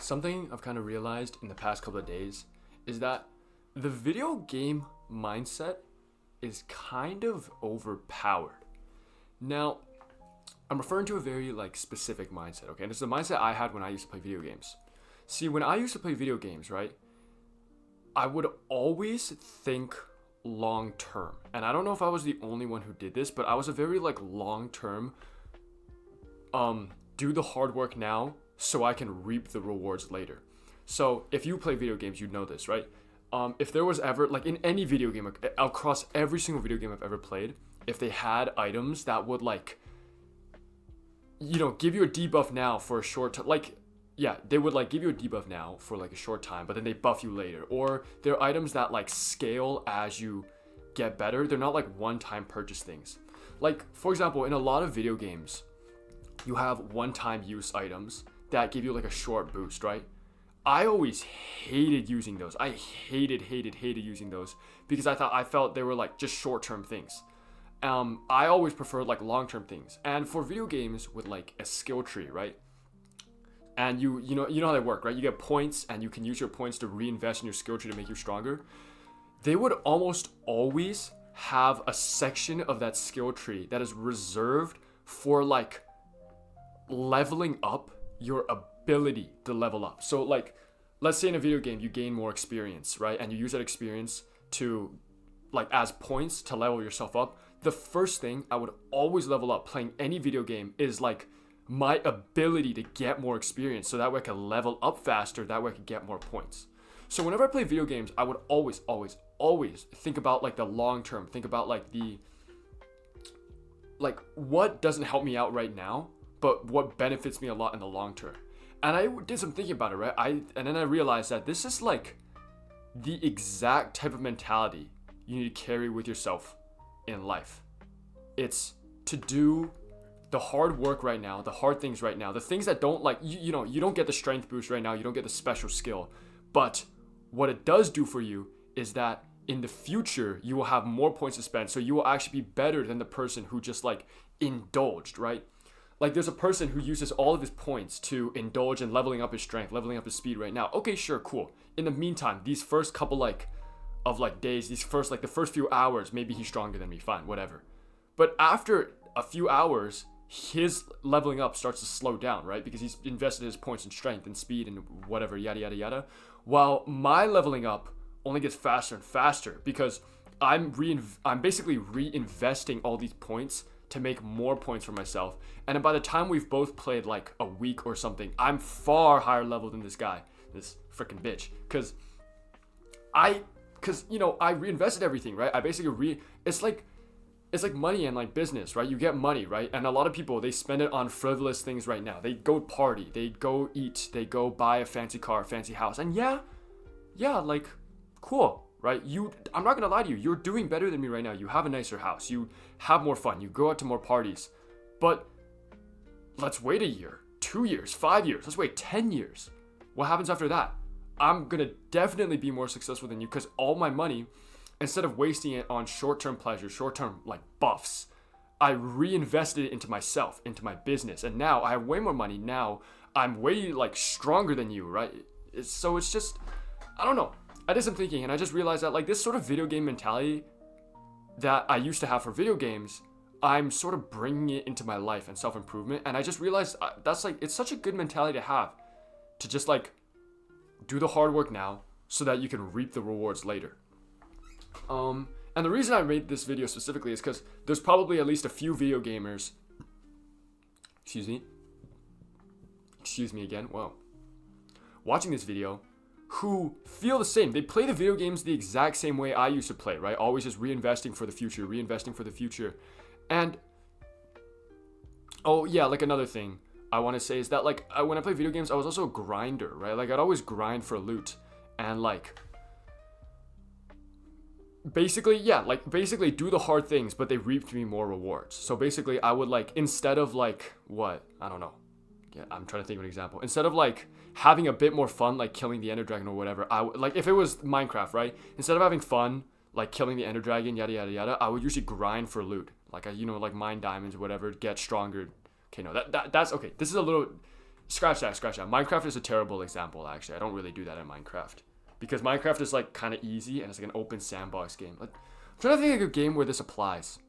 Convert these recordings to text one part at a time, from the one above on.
Something I've kind of realized in the past couple of days is that the video game mindset is kind of overpowered. Now, I'm referring to a very specific mindset, okay? And it's the mindset I had when I used to play video games. See, when I used to play video games, right? I would always think long term. And I don't know if I was the only one who did this, but I was a very long term do the hard work now so I can reap the rewards later. So if you play video games, you know this, right? If there was ever, in any video game, across every single video game I've ever played, if they had items that would, give you a debuff now for a short time, they would, give you a debuff now for, a short time, but then they buff you later. Or they're items that, scale as you get better. They're not, one-time purchase things. For example, in a lot of video games, you have one-time use items that give you, a short boost, right? I always hated using those. I hated using those because I felt they were just short-term things. I always preferred long-term things. And for video games with a skill tree, right? And you know how they work, right? You get points and you can use your points to reinvest in your skill tree to make you stronger. They would almost always have a section of that skill tree that is reserved for leveling up your ability to level up. So let's say in a video game you gain more experience, right? And you use that experience to as points to level yourself up. The first thing I would always level up playing any video game is my ability to get more experience, so that way I can level up faster, that way I can get more points. So whenever I play video games, I would always think about the long term, think about the what doesn't help me out right now, but what benefits me a lot in the long term. And I did some thinking about it, right? And then I realized that this is the exact type of mentality you need to carry with yourself in life. It's to do the hard work right now, the hard things right now, the things that don't you don't get the strength boost right now, you don't get the special skill. But what it does do for you is that in the future, you will have more points to spend. So you will actually be better than the person who just indulged, right? There's a person who uses all of his points to indulge in leveling up his strength, leveling up his speed right now. Okay, sure, cool. In the meantime, these first couple of days, the first few hours, maybe he's stronger than me, fine, whatever. But after a few hours, his leveling up starts to slow down, right? Because he's invested his points in strength and speed and whatever, yada, yada, yada. While my leveling up only gets faster and faster because I'm basically reinvesting all these points to make more points for myself. And then by the time we've both played a week or something, I'm far higher level than this guy, this freaking bitch. Because I reinvested everything, right? I basically it's like money and business, right? You get money, right? And a lot of people, they spend it on frivolous things right now. They go party, they go eat, they go buy a fancy car, a fancy house. And yeah, cool, right? I'm not gonna lie to you, you're doing better than me right now. You have a nicer house, you have more fun, you go out to more parties. But let's wait a year, 2 years, 5 years, let's wait 10 years. What happens after that? I'm gonna definitely be more successful than you because all my money, instead of wasting it on short-term pleasure, short-term buffs, I reinvested it into myself, into my business. And now I have way more money. Now I'm way stronger than you, right? So it's just, I don't know. I did some thinking and I just realized that this sort of video game mentality that I used to have for video games, I'm sort of bringing it into my life and self-improvement. And I just realized that's it's such a good mentality to have, to just do the hard work now so that you can reap the rewards later. And the reason I made this video specifically is because there's probably at least a few video gamers, excuse me again, whoa, watching this video who feel the same. They play the video games the exact same way I used to play, right? Always just reinvesting for the future. And, oh yeah, another thing I want to say is that when I play video games, I was also a grinder, right? I'd always grind for loot and basically do the hard things, but they reaped me more rewards. So basically I would instead of what? I don't know. Yeah, I'm trying to think of an example. Instead of having a bit more fun, killing the Ender Dragon or whatever, I would, if it was Minecraft, right? Instead of having fun, killing the Ender Dragon, yada, yada, yada, I would usually grind for loot. Mine diamonds or whatever, get stronger. Okay, no, that's okay. This is a little scratch that. Minecraft is a terrible example, actually. I don't really do that in Minecraft. Because Minecraft is like kind of easy and it's like an open sandbox game. Like, I'm trying to think of a game where this applies.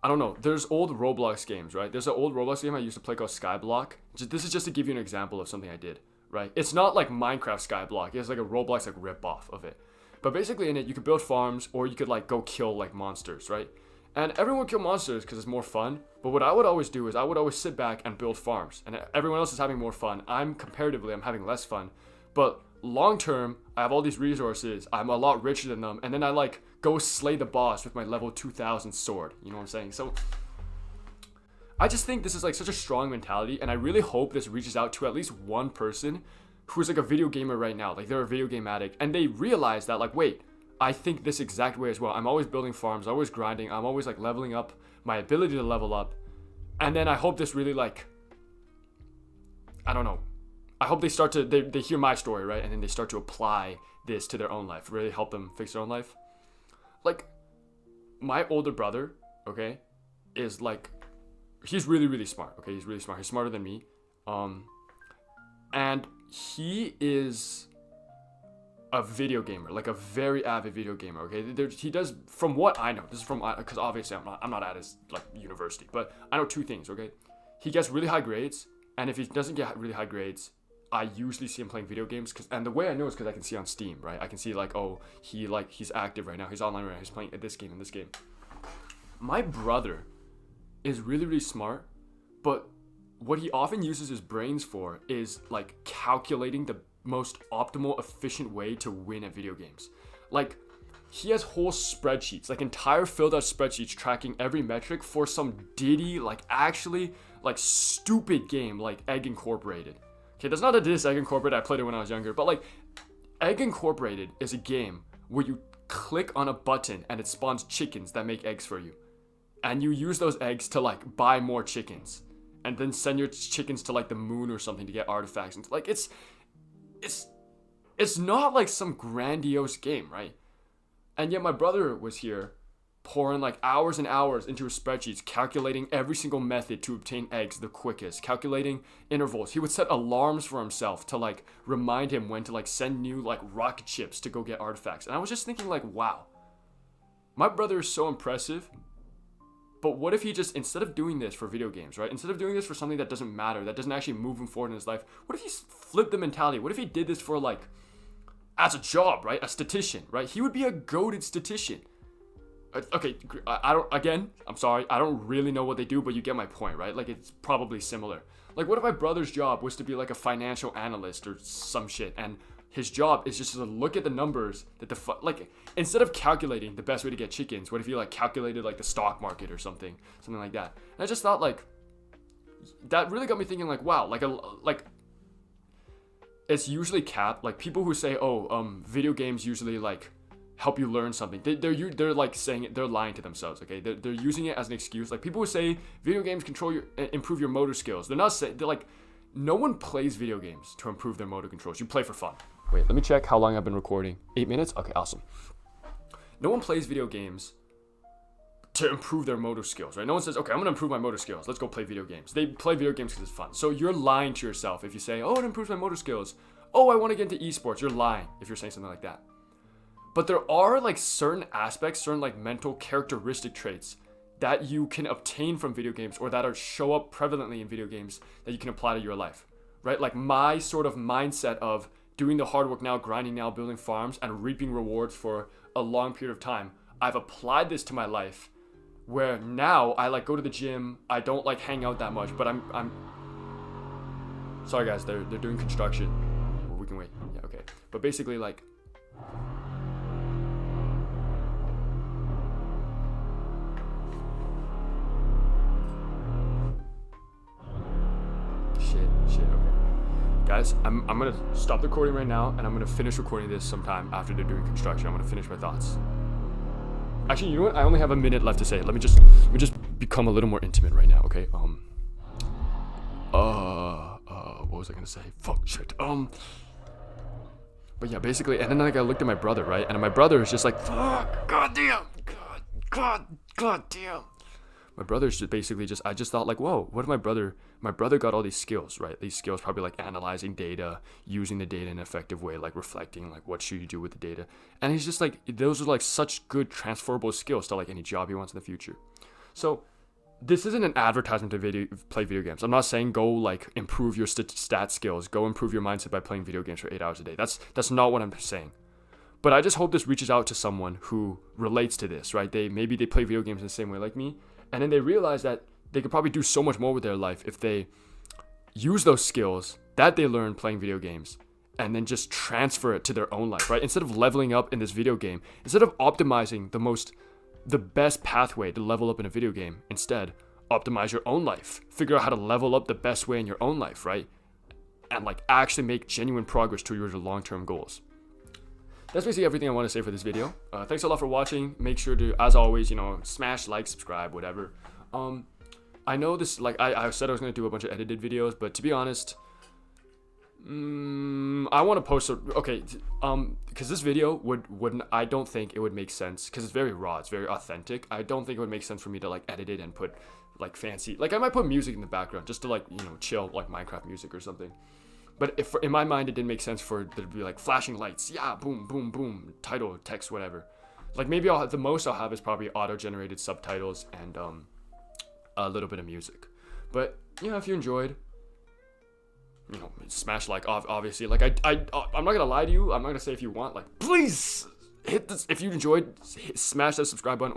I don't know. There's old Roblox games, right? There's an old Roblox game I used to play called Skyblock. This is just to give you an example of something I did, right? It's not like Minecraft Skyblock. It's like a Roblox like rip-off of it. But basically in it, you could build farms or you could like go kill like monsters, right? And everyone would kill monsters because it's more fun. But what I would always do is I would always sit back and build farms. And everyone else is having more fun. I'm having less fun. But long term, I have all these resources. I'm a lot richer than them. And then I like go slay the boss with my level 2000 sword. You know what I'm saying? So I just think this is like such a strong mentality. And I really hope this reaches out to at least one person who's like a video gamer right now. Like they're a video game addict. And they realize that like, wait, I think this exact way as well. I'm always building farms, always grinding. I'm always like leveling up my ability to level up. And then I hope this really like, I don't know. I hope they start to, they hear my story, right? And then they start to apply this to their own life, really help them fix their own life. Like my older brother, okay, is like, he's really, really smart. Okay. He's really smart. He's smarter than me. And he is a video gamer, like a very avid video gamer. Okay, he does, from what I know, this is from, because obviously I'm not at his like university, but I know two things. Okay, he gets really high grades, and if he doesn't get really high grades, I usually see him playing video games. And the way I know is because I can see on Steam, right? I can see like, oh, he's active right now, he's online right now, he's playing this game and this game. My brother is really, really smart, but what he often uses his brains for is like calculating the most optimal, efficient way to win at video games. Like he has whole spreadsheets, like entire filled out spreadsheets tracking every metric for some diddy, like actually like stupid game like Egg Incorporated. Okay, that's not a diss Egg Incorporated, I played it when I was younger, but like Egg Incorporated is a game where you click on a button and it spawns chickens that make eggs for you. And you use those eggs to like buy more chickens and then send your chickens to like the moon or something to get artifacts. And like it's not like some grandiose game, right? And yet my brother was here pouring like hours and hours into his spreadsheets, calculating every single method to obtain eggs the quickest, calculating intervals. He would set alarms for himself to like remind him when to like send new like rocket ships to go get artifacts. And I was just thinking like, wow, my brother is so impressive. But what if he just, instead of doing this for video games, right? Instead of doing this for something that doesn't matter, that doesn't actually move him forward in his life, what if he flipped the mentality? What if he did this for like, as a job, right? A statistician, right? He would be a goated statistician. Okay, I'm sorry, I don't really know what they do, but you get my point, right? Like it's probably similar. Like what if my brother's job was to be like a financial analyst or some shit, and his job is just to look at the numbers that like instead of calculating the best way to get chickens, what if he like calculated like the stock market or something like that? And I just thought like that really got me thinking like, wow, like it's usually capped. Like people who say, video games usually like help you learn something. They're like saying it, they're lying to themselves. Okay, they're using it as an excuse. Like people who say video games improve your motor skills. They're not saying, they're like, no one plays video games to improve their motor controls. You play for fun. Wait, let me check how long I've been recording. 8 minutes? Okay, awesome. No one plays video games to improve their motor skills, right? No one says, okay, I'm going to improve my motor skills. Let's go play video games. They play video games because it's fun. So you're lying to yourself if you say, oh, it improves my motor skills. Oh, I want to get into esports. You're lying if you're saying something like that. But there are like certain aspects, certain like mental characteristic traits that you can obtain from video games or that show up prevalently in video games that you can apply to your life, right? Like my sort of mindset of doing the hard work now, grinding now, building farms, and reaping rewards for a long period of time. I've applied this to my life where now I like go to the gym. I don't like hang out that much, but I'm sorry guys, they're doing construction. Well, we can wait. Yeah, okay. But basically like shit, okay. Guys, I'm gonna stop the recording right now, and I'm gonna finish recording this sometime after they're doing construction. I'm gonna finish my thoughts. Actually, you know what? I only have a minute left to say. Let me just become a little more intimate right now, okay? What was I gonna say? Fuck, shit. But yeah, basically, and then like I looked at my brother, right? And my brother is just like, fuck, god damn. my brother's just basically just, I just thought like, whoa, what if my brother got all these skills, right? These skills probably like analyzing data, using the data in an effective way, like reflecting, like what should you do with the data. And he's just like, those are like such good transferable skills to like any job he wants in the future. So this isn't an advertisement to play video games. I'm not saying go like improve your stat skills, go improve your mindset by playing video games for 8 hours a day. That's not what I'm saying. But I just hope this reaches out to someone who relates to this, right? Maybe they play video games in the same way like me, and then they realize that they could probably do so much more with their life if they use those skills that they learned playing video games and then just transfer it to their own life, right? Instead of leveling up in this video game, instead of optimizing the best pathway to level up in a video game, instead optimize your own life. Figure out how to level up the best way in your own life, right? And like actually make genuine progress towards your long-term goals. That's basically everything I want to say for this video. Thanks a lot for watching. Make sure to, as always, smash like, subscribe, whatever. I know this, like, I said I was going to do a bunch of edited videos, but to be honest, I want to post because this video wouldn't, I don't think it would make sense, because it's very raw, it's very authentic. I don't think it would make sense for me to like edit it and put like fancy, like I might put music in the background just to like, chill, like Minecraft music or something. But if in my mind it didn't make sense for there to be like flashing lights, yeah, boom, boom, boom, title, text, whatever. Like maybe the most I'll have is probably auto-generated subtitles and a little bit of music. But if you enjoyed, smash like, obviously. Like I'm not gonna lie to you. I'm not gonna say if you want, like, please hit this. If you enjoyed, smash that subscribe button.